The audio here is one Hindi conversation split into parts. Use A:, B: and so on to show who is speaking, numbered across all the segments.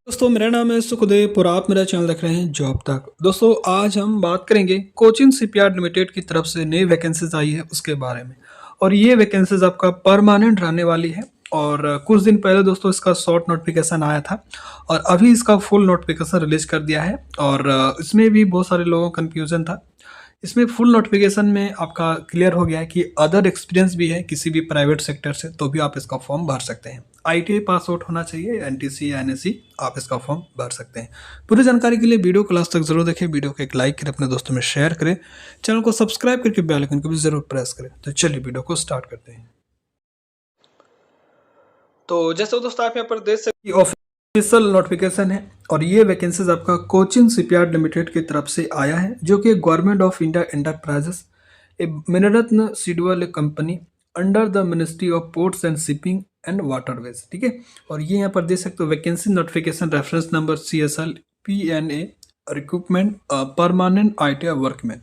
A: दोस्तों मेरा नाम है सुखदेव और आप मेरा चैनल देख रहे हैं जॉब तक। दोस्तों आज हम बात करेंगे कोचिन शिपयार्ड लिमिटेड की तरफ से नई वैकेंसीज आई है उसके बारे में। और ये वैकेंसीज आपका परमानेंट रहने वाली है। और कुछ दिन पहले दोस्तों इसका शॉर्ट नोटिफिकेशन आया था और अभी इसका फुल नोटिफिकेशन रिलीज कर दिया है। और इसमें भी बहुत सारे लोगों को कन्फ्यूजन था। इसमें फुल नोटिफिकेशन में आपका क्लियर हो गया है कि अदर एक्सपीरियंस भी है किसी भी प्राइवेट सेक्टर से तो भी आप इसका फॉर्म भर सकते हैं। आईटीआई पास आउट होना चाहिए, एनटीसी या एनएससी, आप इसका फॉर्म भर सकते हैं। पूरी जानकारी के लिए वीडियो को लास्ट तक जरूर देखें, वीडियो को एक लाइक करें, अपने दोस्तों में शेयर करें, चैनल को सब्सक्राइब करके बेल आइकन को भी जरूर प्रेस करें। तो चलिए वीडियो को स्टार्ट करते हैं। तो जैसे दोस्तों आप यहाँ पर देख सकते हैं ऑफिशियल नोटिफिकेशन है और ये वैकेंसीज आपका कोचिन शिपयार्ड लिमिटेड की तरफ से आया है, जो कि government of India enterprises a Miniratna schedule company under the ministry of ports and shipping and waterways. ठीक है। और ये यहाँ पर देख सकते हो vacancy notification reference number CSL PNA recruitment permanent ITI workman.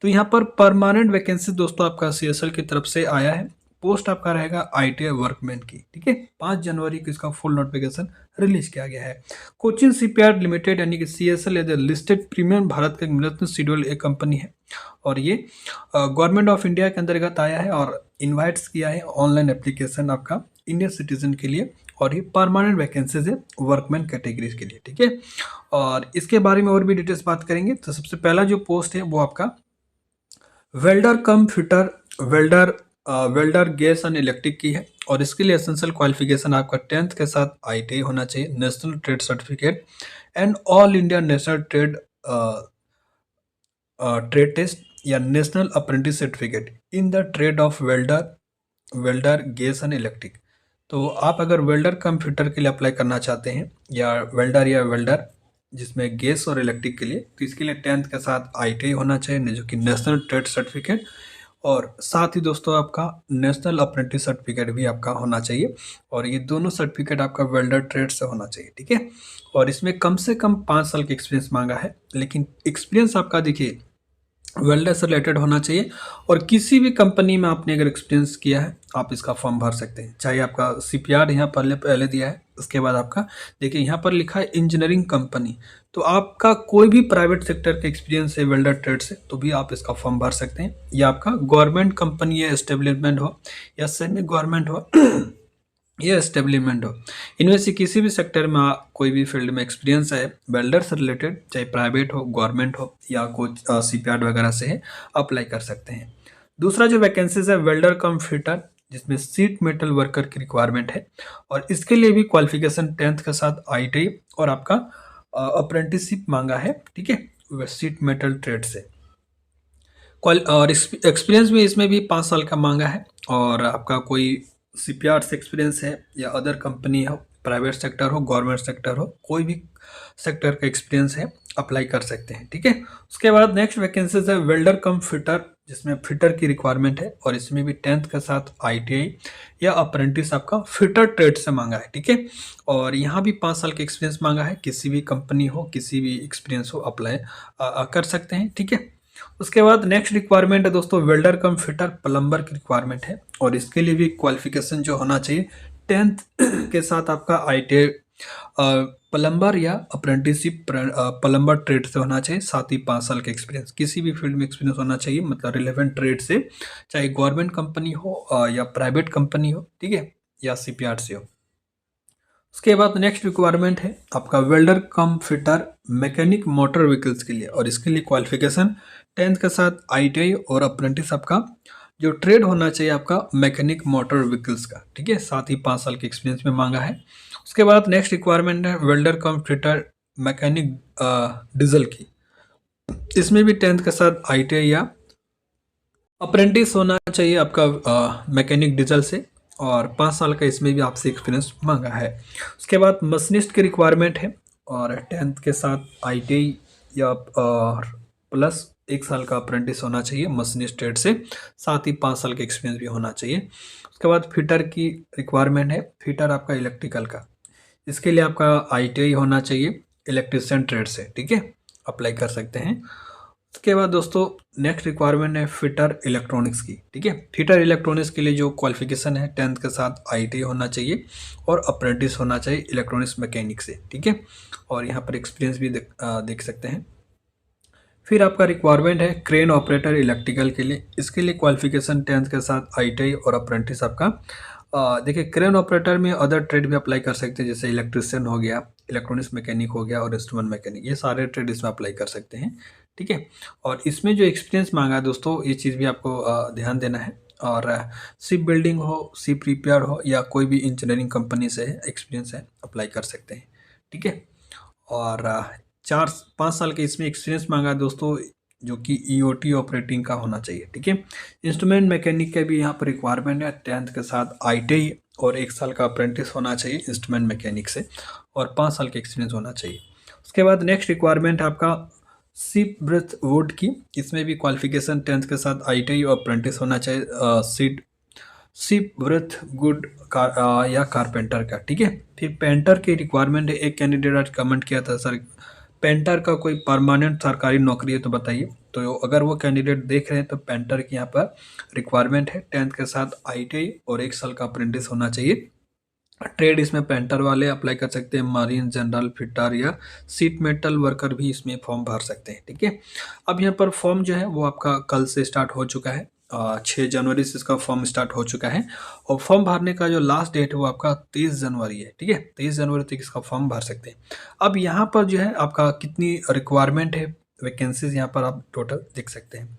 A: तो यहाँ पर परमानेंट वैकेंसी दोस्तों आपका CSL की तरफ से आया है। पोस्ट आपका रहेगा ITI वर्कमैन की। ठीक है। 5 जनवरी को इसका फुल नोटिफिकेशन रिलीज किया गया है। कोचिन शिपयार्ड लिमिटेड यानी कि CSL as a listed premium Bharat का मिनरत्न सीडुअल एक कंपनी है और ये गवर्नमेंट ऑफ इंडिया के अंतर्गत आया है और इनवाइट्स किया है ऑनलाइन एप्लीकेशन आपका इंडियन सिटीजन के लिए। और ये परमानेंट वैकेंसीज है वर्कमैन कैटेगरीज के लिए। ठीक है। और इसके बारे में और भी डिटेल्स बात करेंगे। तो सबसे पहला जो पोस्ट है वो आपका welder come fitter welder gas and electric की है। और इसके लिए एसेंशियल क्वालिफिकेशन आपका 10th के साथ ITI होना चाहिए, national trade certificate and all India national trade test या national apprentice certificate in the trade of welder gas and electric. तो आप अगर वेल्डर कम फिटर के लिए अप्लाई करना चाहते हैं या वेल्डर जिसमें गैस और इलेक्ट्रिक के लिए, तो इसके लिए 10th के साथ ITI होना चाहिए जो कि नेशनल ट्रेड सर्टिफिकेट, और साथ ही दोस्तों आपका नेशनल अप्रेंटिस सर्टिफिकेट भी आपका होना चाहिए। और ये दोनों सर्टिफिकेट आपका वेल्डर ट्रेड से होना चाहिए। ठीक है। और इसमें कम से कम 5 साल का एक्सपीरियंस मांगा है, लेकिन एक्सपीरियंस आपका देखिए वेल्डर से रिलेटेड होना चाहिए। और किसी भी कंपनी में आपने अगर एक्सपीरियंस किया है आप इसका फॉर्म भर सकते हैं। चाहे आपका शिपयार्ड यहाँ पहले दिया है, उसके बाद आपका देखिए यहाँ पर लिखा है इंजीनियरिंग कंपनी, तो आपका कोई भी प्राइवेट सेक्टर का एक्सपीरियंस है वेल्डर ट्रेड से तो भी आप इसका फॉर्म भर सकते हैं। या आपका गवर्नमेंट कंपनी या एस्टेब्लिशमेंट हो या सेमी गवर्नमेंट हो ये एस्टेब्लिशमेंट हो, इनमें से किसी भी सेक्टर में कोई भी फील्ड में एक्सपीरियंस है वेल्डर से रिलेटेड, चाहे प्राइवेट हो, गवर्नमेंट हो या कुछ शिपयार्ड वगैरह से है, अप्लाई कर सकते हैं। दूसरा जो वैकेंसीज है वेल्डर कम फिटर, जिसमें सीट मेटल वर्कर की रिक्वायरमेंट है और इसके लिए भी क्वालिफिकेशन 10th के साथ ITI और आपका अप्रेंटिसशिप मांगा है। ठीक है। सीट मेटल ट्रेड से और एक्सपीरियंस भी इसमें भी 5 साल का मांगा है। और आपका कोई शिपयार्ड से एक्सपीरियंस है या अदर कंपनी हो, प्राइवेट सेक्टर हो, गवर्नमेंट सेक्टर हो, कोई भी सेक्टर का एक्सपीरियंस है, अप्लाई कर सकते हैं। ठीक है। उसके बाद नेक्स्ट वैकेंसीज है वेल्डर कम फिटर, जिसमें फिटर की रिक्वायरमेंट है और इसमें भी 10th के साथ ITI या अप्रेंटिस आपका फिटर ट्रेड से मांगा है। ठीक है। और यहाँ भी 5 साल का एक्सपीरियंस मांगा है, किसी भी कंपनी हो, किसी भी एक्सपीरियंस हो, अप्लाई कर सकते हैं। ठीक है। उसके बाद नेक्स्ट रिक्वायरमेंट है दोस्तों वेल्डर कम फिटर प्लम्बर की रिक्वायरमेंट है और इसके लिए भी क्वालिफिकेशन जो होना चाहिए 10th के साथ आपका ITI प्लम्बर या अप्रेंटिसशिप प्लम्बर ट्रेड से होना चाहिए, साथ ही 5 साल का एक्सपीरियंस, किसी भी फील्ड में एक्सपीरियंस होना चाहिए, मतलब रिलेवेंट ट्रेड से, चाहे गवर्नमेंट कंपनी हो या प्राइवेट कंपनी हो। ठीक है। या शिपयार्ड से हो। उसके बाद नेक्स्ट रिक्वायरमेंट है आपका वेल्डर कम फिटर मैकेनिक मोटर व्हीकल्स के लिए और इसके लिए क्वालिफिकेशन 10th के साथ ITI और अप्रेंटिस आपका जो ट्रेड होना चाहिए आपका मैकेनिक मोटर व्हीकल्स का। ठीक है। साथ ही 5 साल के एक्सपीरियंस में मांगा है। उसके बाद नेक्स्ट रिक्वायरमेंट है वेल्डर कम फिटर मैकेनिक डीजल की, इसमें भी 10th के साथ ITI या अप्रेंटिस होना चाहिए आपका मैकेनिक डीजल से और 5 साल का इसमें भी आपसे एक्सपीरियंस मांगा है। उसके बाद मशीनिस्ट की रिक्वायरमेंट है और 10th के साथ ITI या प्लस 1 साल का अप्रेंटिस होना चाहिए मशीनिस्ट ट्रेड से, साथ ही 5 साल का एक्सपीरियंस भी होना चाहिए। उसके बाद फिटर की रिक्वायरमेंट है, फिटर आपका इलेक्ट्रिकल का, इसके लिए आपका ITI होना चाहिए इलेक्ट्रिशियन ट्रेड से। ठीक है। अप्लाई कर सकते हैं। उसके बाद दोस्तों नेक्स्ट रिक्वायरमेंट है फिटर इलेक्ट्रॉनिक्स की। ठीक है, फिटर इलेक्ट्रॉनिक्स के लिए जो क्वालिफिकेशन है 10th के साथ आईटीआई होना चाहिए और अप्रेंटिस होना चाहिए इलेक्ट्रॉनिक्स मैकेनिक से। ठीक है, और यहाँ पर एक्सपीरियंस भी देख सकते हैं। फिर आपका रिक्वायरमेंट है क्रेन ऑपरेटर इलेक्ट्रिकल के लिए। इसके लिए क्वालिफिकेशन 10th के साथ आईटीआई और अप्रेंटिस आपका। देखिए, क्रेन ऑपरेटर में अदर ट्रेड भी अप्लाई कर सकते हैं, जैसे इलेक्ट्रिशियन हो गया, इलेक्ट्रॉनिक्स मैकेनिक हो गया और इंस्ट्रूमेंट मैकेनिक, ये सारे ट्रेड इसमें अप्लाई कर सकते हैं। ठीक है, और इसमें जो एक्सपीरियंस मांगा है दोस्तों, ये चीज़ भी आपको ध्यान देना है। और शिप बिल्डिंग हो, शिप रिपेयर हो या कोई भी इंजीनियरिंग कंपनी से एक्सपीरियंस है, अप्लाई कर सकते हैं। ठीक है, और 4-5 साल के इसमें एक्सपीरियंस मांगा है दोस्तों, जो कि ईओटी ऑपरेटिंग का होना चाहिए। ठीक है, इंस्ट्रूमेंट मैकेनिक का भी यहाँ पर रिक्वायरमेंट है 10th के साथ आईटीआई और 1 साल का अप्रेंटिस होना चाहिए इंस्ट्रूमेंट मैकेनिक से और 5 साल का एक्सपीरियंस होना चाहिए। उसके बाद नेक्स्ट रिक्वायरमेंट है आपका शिप ब्रेथ वुड की। इसमें भी क्वालिफिकेशन 10th के साथ आईटीआई और अप्रेंटिस होना चाहिए शिप ब्रेथ गुड या कारपेंटर का। ठीक है, फिर पेंटर की रिक्वायरमेंट है। एक कैंडिडेट आज कमेंट किया था, सर पेंटर का कोई परमानेंट सरकारी नौकरी है तो बताइए। तो अगर वो कैंडिडेट देख रहे हैं तो पेंटर की यहाँ पर रिक्वायरमेंट है 10th के साथ आईटीआई और 1 साल का अप्रेंटिस होना चाहिए। ट्रेड इसमें पेंटर वाले अप्लाई कर सकते हैं, मारीन जनरल फिटर या सीट मेटल वर्कर भी इसमें फॉर्म भर सकते हैं। ठीक है, अब यहाँ पर फॉर्म जो है वो आपका कल से स्टार्ट हो चुका है, 6 जनवरी से इसका फॉर्म स्टार्ट हो चुका है और फॉर्म भरने का जो लास्ट डेट है वो आपका 23 जनवरी है। ठीक है, 23 जनवरी तक इसका फॉर्म भर सकते हैं। अब यहाँ पर जो है आपका कितनी रिक्वायरमेंट है, वैकेंसीज यहाँ पर आप टोटल देख सकते हैं।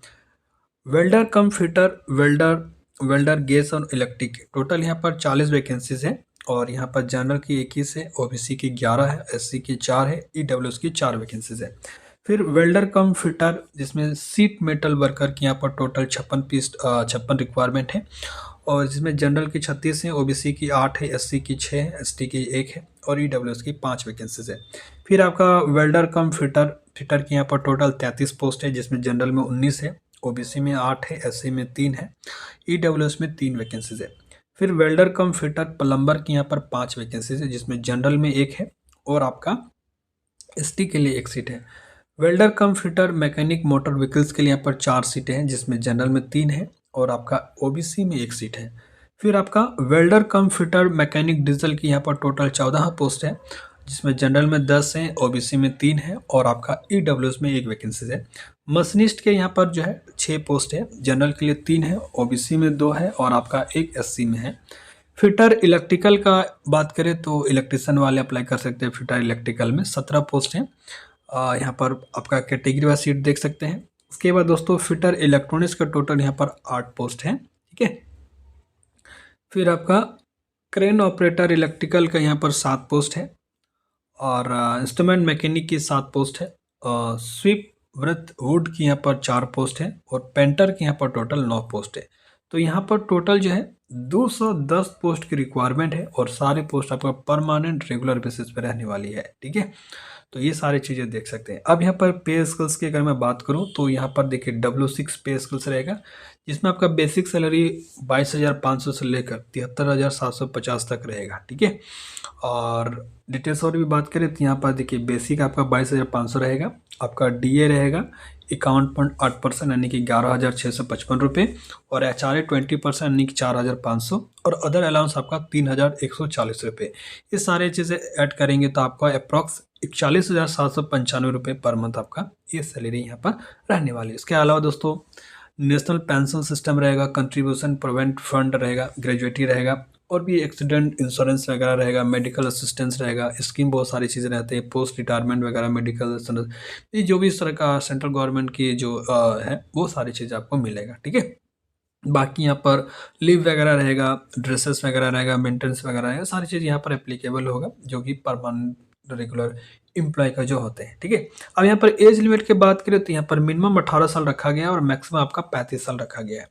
A: वेल्डर कम फिटर, वेल्डर गैस और इलेक्ट्रिक, टोटल यहाँ पर 40 वैकेंसीज है और यहाँ पर जनरल की 21 है, ओबीसी की 11 है, एससी की 4 है, ईडब्ल्यूएस की 4 वैकेंसीज है। फिर वेल्डर कम फिटर जिसमें सीट मेटल वर्कर की यहाँ पर टोटल 56 रिक्वायरमेंट है और जिसमें जनरल की 36 है, ओबीसी की 8 है, एससी की 6 है, एसटी की 1 है और ईडब्ल्यूएस की 5 वैकेंसीज है। फिर आपका वेल्डर कम फिटर की यहाँ पर टोटल 33 पोस्ट है, जिसमें जनरल में 19 है, ओबीसी में 8 है, एससी में 3 है, ईडब्ल्यूएस में 3 वैकेंसीज है। फिर वेल्डर कम फिटर प्लम्बर की यहाँ पर 5 वैकेंसीज है, जिसमें जनरल में 1 है और आपका एसटी के लिए 1 सीट है। वेल्डर कम फिटर मैकेनिक मोटर व्हीकल्स के लिए यहाँ पर 4 सीटें हैं, जिसमें जनरल में 3 है और आपका ओबीसी में 1 सीट है। फिर आपका वेल्डर कम फिटर मैकेनिक डीजल की यहाँ पर टोटल 14 पोस्ट है, जिसमें जनरल में 10 है, ओबीसी में 3 है और आपका ईडब्ल्यूएस में 1 वैकेंसी है। मशीनिस्ट के यहाँ पर जो है 6 पोस्ट है, जनरल के लिए 3 है, ओबीसी में 2 है और आपका 1 एससी में है। फिटर इलेक्ट्रिकल का बात करें तो इलेक्ट्रिशियन वाले अप्लाई कर सकते हैं। फिटर इलेक्ट्रिकल में 17 पोस्ट हैं। यहाँ पर आपका कैटेगरी वाइज सीट देख सकते हैं। उसके बाद दोस्तों फिटर इलेक्ट्रॉनिक्स का टोटल यहाँ पर 8 पोस्ट हैं। ठीक है, फिर आपका क्रेन ऑपरेटर इलेक्ट्रिकल का यहाँ पर 7 पोस्ट है और इंस्ट्रूमेंट मैकेनिक की 7 पोस्ट है। स्वीप व्रत वुड की यहाँ पर 4 पोस्ट है और पेंटर की यहाँ पर टोटल 9 पोस्ट है। तो यहाँ पर टोटल जो है 210 पोस्ट की रिक्वायरमेंट है और सारे पोस्ट आपका परमानेंट रेगुलर बेसिस पे रहने वाली है। ठीक है, तो ये सारी चीज़ें देख सकते हैं। अब यहाँ पर पे स्किल्स की अगर मैं बात करूँ तो यहाँ पर देखिए W6 पे स्किल्स रहेगा, जिसमें आपका बेसिक सैलरी 22,500 से लेकर 73,750 तक रहेगा। ठीक है, और डिटेल्स और भी बात करें तो यहाँ पर देखिए बेसिक आपका 22,500 रहेगा, आपका डीए रहेगा 51.8% यानी कि 11,655 रुपये और HRA 20% यानी कि 4,500 और अदर अलाउंस आपका 3,140 रुपये। ये सारे चीज़ें ऐड करेंगे तो आपका अप्रॉक्स 41,795 रुपये पर मंथ आपका ये सैलरी यहाँ पर रहने वाली है। इसके अलावा दोस्तों नेशनल पेंशन सिस्टम रहेगा, कंट्रीब्यूशन प्रोविडेंट फंड रहेगा, ग्रेजुएटी रहेगा और भी एक्सीडेंट इंश्योरेंस वगैरह रहेगा, मेडिकल असिस्टेंस रहेगा, स्कीम बहुत सारी चीज़ें रहते हैं, पोस्ट रिटायरमेंट वगैरह, मेडिकल असिस्टेंस, ये जो भी इस तरह का सेंट्रल गवर्नमेंट की जो है वो सारी चीज़ें आपको मिलेगा। ठीक है, बाकी यहाँ पर लीव वगैरह रहेगा, ड्रेसेस वगैरह रहेगा, मेंटेनेंस वगैरह रहेगा, सारी चीज़ यहाँ पर एप्लीकेबल होगा जो कि परमानेंट रेगुलर एम्प्लॉय का जो होते हैं। ठीक है, अब यहाँ पर एज लिमिट की बात करें तो यहाँ पर मिनिमम 18 साल रखा गया है और मैक्सिमम आपका 35 साल रखा गया है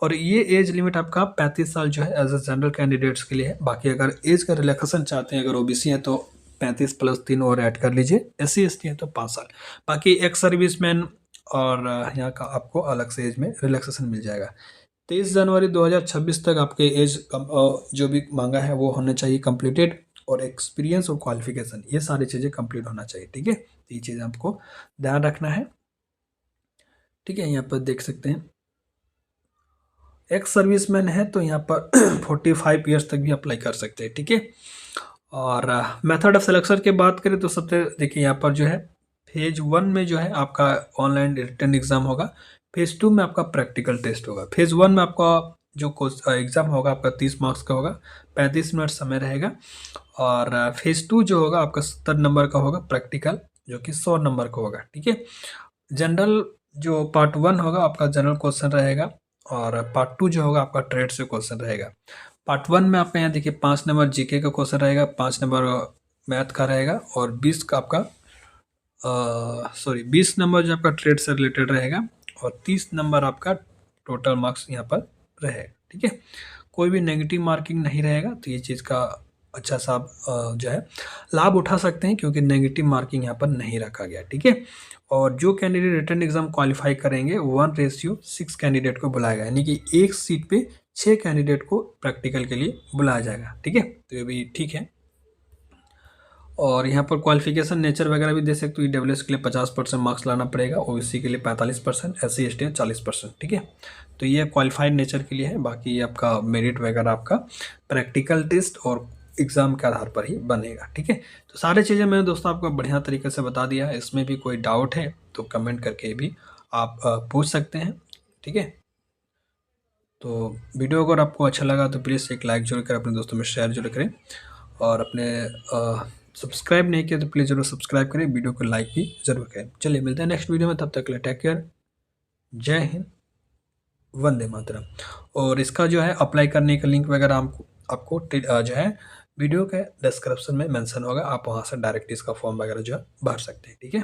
A: और ये एज लिमिट आपका 35 साल जो है एज ए जनरल कैंडिडेट्स के लिए है। बाकी अगर एज का रिलैक्सेशन चाहते हैं, अगर ओबीसी है तो 35 प्लस 3 और ऐड कर लीजिए, SC ST है तो 5 साल। बाकी एक्स सर्विसमैन और यहाँ का आपको अलग से एज में रिलैक्सेशन मिल जाएगा। 23 जनवरी 2026 तक आपके एज जो भी मांगा है वो होना चाहिए कंप्लीटेड और एक्सपीरियंस और क्वालिफिकेशन ये सारी चीज़ें कंप्लीट होना चाहिए। ठीक है, तो ये चीज़ आपको ध्यान रखना है। ठीक है, यहाँ पर देख सकते हैं एक्स सर्विसमैन है तो यहाँ पर 45 ईयर्स तक भी अप्लाई कर सकते हैं। ठीक है, और मेथड ऑफ सिलेक्शन की बात करें तो सबसे देखिए यहाँ पर जो है फेज 1 में जो है आपका ऑनलाइन रिटन एग्ज़ाम होगा, फेज 2 में आपका प्रैक्टिकल टेस्ट होगा। फेज 1 में आपका जो एग्ज़ाम होगा आपका 30 मार्क्स का होगा, 35 मिनट समय रहेगा, और फेज 2 जो होगा आपका 70 नंबर का होगा प्रैक्टिकल, जो कि 100 नंबर का होगा। ठीक है, जनरल जो पार्ट 1 होगा आपका जनरल क्वेश्चन रहेगा, और पार्ट 2 जो होगा आपका ट्रेड से क्वेश्चन रहेगा। पार्ट 1 में आपका यहाँ देखिए 5 नंबर जीके का क्वेश्चन रहेगा, 5 नंबर मैथ का रहेगा, और 20 का आपका 20 नंबर जो आपका ट्रेड से रिलेटेड रहेगा, और 30 नंबर आपका टोटल मार्क्स यहाँ पर रहेगा। ठीक है, कोई भी नेगेटिव मार्किंग नहीं रहेगा, तो ये चीज़ का अच्छा सा आप जो है लाभ उठा सकते हैं, क्योंकि नेगेटिव मार्किंग यहाँ पर नहीं रखा गया। ठीक है, और जो कैंडिडेट रिटन एग्जाम क्वालिफाई करेंगे 1:6 कैंडिडेट को बुलाएगा, यानी कि एक सीट पे 6 कैंडिडेट को प्रैक्टिकल के लिए बुलाया जाएगा। ठीक है, तो ये भी ठीक है। और यहाँ पर क्वालिफिकेशन नेचर वगैरह भी दे सकते हो। ईडब्ल्यूएस के लिए 50% मार्क्स लाना पड़ेगा, ओबीसी के लिए 45%, एससी एसटी 40%। ठीक है, तो ये क्वालिफाइड नेचर के लिए है, बाकी आपका मेरिट वगैरह आपका प्रैक्टिकल टेस्ट और एग्ज़ाम के आधार पर ही बनेगा। ठीक है, तो सारी चीज़ें मैंने दोस्तों आपको बढ़िया तरीके से बता दिया है। इसमें भी कोई डाउट है तो कमेंट करके भी आप पूछ सकते हैं। ठीक है, तो वीडियो अगर आपको अच्छा लगा तो प्लीज़ एक लाइक जरूर करें, अपने दोस्तों में शेयर जरूर करें, और अपने सब्सक्राइब नहीं किया तो प्लीज़ जरूर सब्सक्राइब करें, वीडियो को लाइक भी जरूर करें। चलिए मिलते हैं नेक्स्ट वीडियो में, तब तक के लिए टेक केयर, जय हिंद, वंदे मातरम। और इसका जो है अप्लाई करने का लिंक वगैरह आपको जो है वीडियो के डिस्क्रिप्शन में मेंशन होगा, आप वहाँ से डायरेक्ट इसका फॉर्म वगैरह जो है भर सकते हैं। ठीक है।